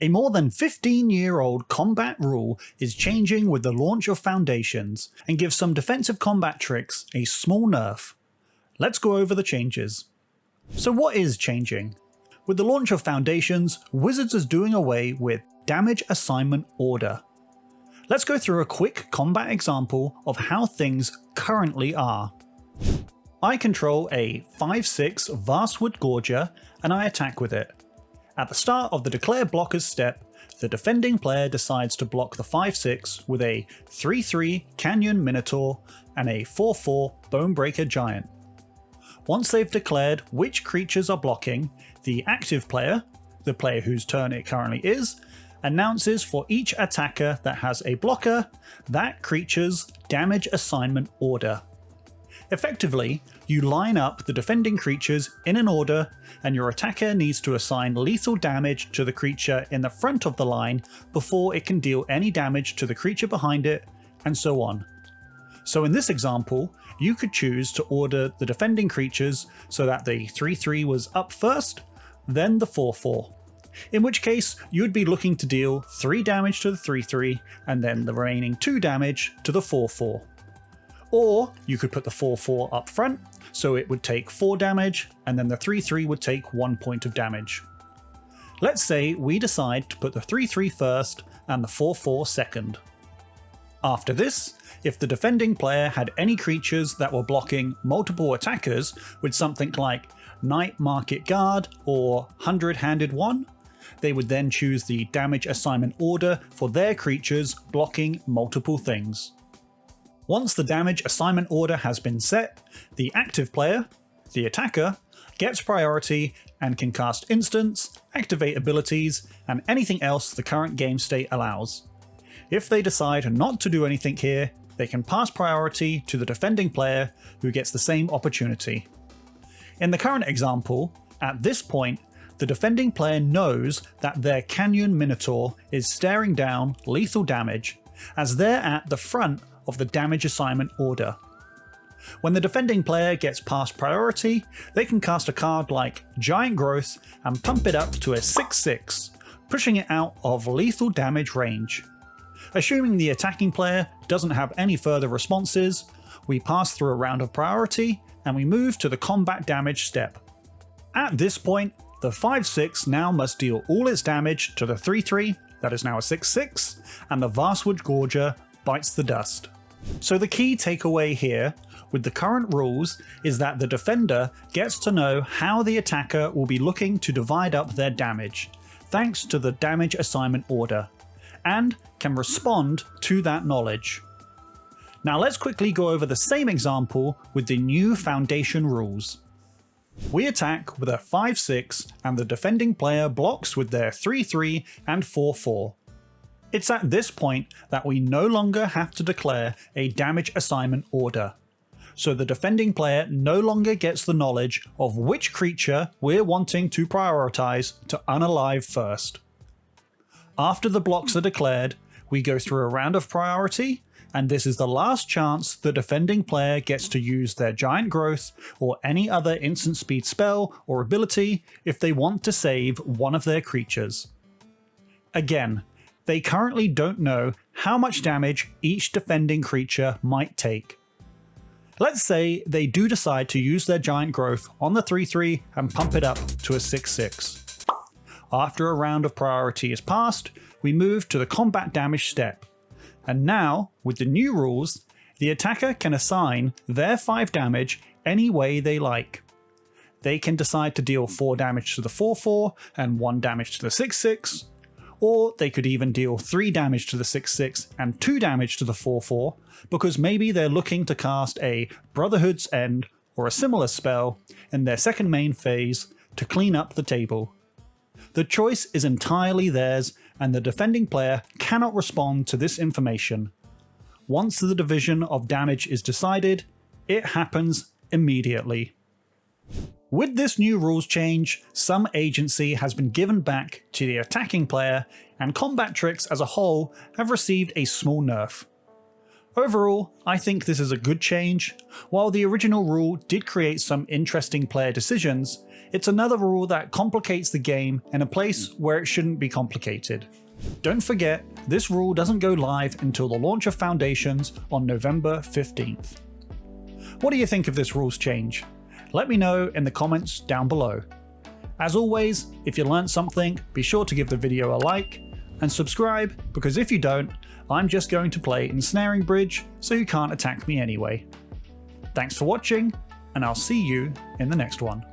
A more than 15-year-old combat rule is changing with the launch of Foundations and gives some defensive combat tricks a small nerf. Let's go over the changes. So what is changing? With the launch of Foundations, Wizards is doing away with damage assignment order. Let's go through a quick combat example of how things currently are. I control a 5/6 Vastwood Gorger and I attack with it. At the start of the Declare Blockers step, the defending player decides to block the 5/6 with a 3/3 Canyon Minotaur and a 4/4 Bonebreaker Giant. Once they've declared which creatures are blocking, the active player, the player whose turn it currently is, announces for each attacker that has a blocker that creature's damage assignment order. Effectively, you line up the defending creatures in an order, and your attacker needs to assign lethal damage to the creature in the front of the line before it can deal any damage to the creature behind it, and so on. So in this example, you could choose to order the defending creatures so that the 3/3 was up first, then the 4/4. In which case, you would be looking to deal 3 damage to the 3/3 and then the remaining 2 damage to the 4/4. Or you could put the 4/4 up front, so it would take 4 damage, and then the 3/3 would take 1 point of damage. Let's say we decide to put the 3/3 first and the 4/4 second. After this, if the defending player had any creatures that were blocking multiple attackers with something like Night Market Guard or 100-handed one, they would then choose the damage assignment order for their creatures blocking multiple things. Once the damage assignment order has been set, the active player, the attacker, gets priority and can cast instants, activate abilities, and anything else the current game state allows. If they decide not to do anything here, they can pass priority to the defending player, who gets the same opportunity. In the current example, at this point, the defending player knows that their Canyon Minotaur is staring down lethal damage, as they're at the front of the damage assignment order. When the defending player gets past priority, they can cast a card like Giant Growth and pump it up to a 6/6, pushing it out of lethal damage range. Assuming the attacking player doesn't have any further responses, we pass through a round of priority and we move to the combat damage step. At this point, the 5/6 now must deal all its damage to the 3/3, that is now a 6/6, and the Vastwood Gorger bites the dust. So the key takeaway here with the current rules is that the defender gets to know how the attacker will be looking to divide up their damage, thanks to the damage assignment order, and can respond to that knowledge. Now let's quickly go over the same example with the new Foundation rules. We attack with a 5/6 and the defending player blocks with their 3/3 and 4/4. It's at this point that we no longer have to declare a damage assignment order, so the defending player no longer gets the knowledge of which creature we're wanting to prioritize to unalive first. After the blocks are declared, we go through a round of priority, and this is the last chance the defending player gets to use their Giant Growth or any other instant speed spell or ability if they want to save one of their creatures. Again, they currently don't know how much damage each defending creature might take. Let's say they do decide to use their Giant Growth on the 3/3 and pump it up to a 6/6. After a round of priority is passed, we move to the combat damage step. And now, with the new rules, the attacker can assign their 5 damage any way they like. They can decide to deal 4 damage to the 4/4 and 1 damage to the 6/6, or they could even deal 3 damage to the 6/6 and 2 damage to the 4/4, because maybe they're looking to cast a Brotherhood's End or a similar spell in their second main phase to clean up the table. The choice is entirely theirs, and the defending player cannot respond to this information. Once the division of damage is decided, it happens immediately. With this new rules change, some agency has been given back to the attacking player, and combat tricks as a whole have received a small nerf. Overall, I think this is a good change. While the original rule did create some interesting player decisions, it's another rule that complicates the game in a place where it shouldn't be complicated. Don't forget, this rule doesn't go live until the launch of Foundations on November 15th. What do you think of this rules change? Let me know in the comments down below. As always, if you learned something, be sure to give the video a like and subscribe, because if you don't, I'm just going to play Ensnaring Bridge, so you can't attack me anyway. Thanks for watching, and I'll see you in the next one.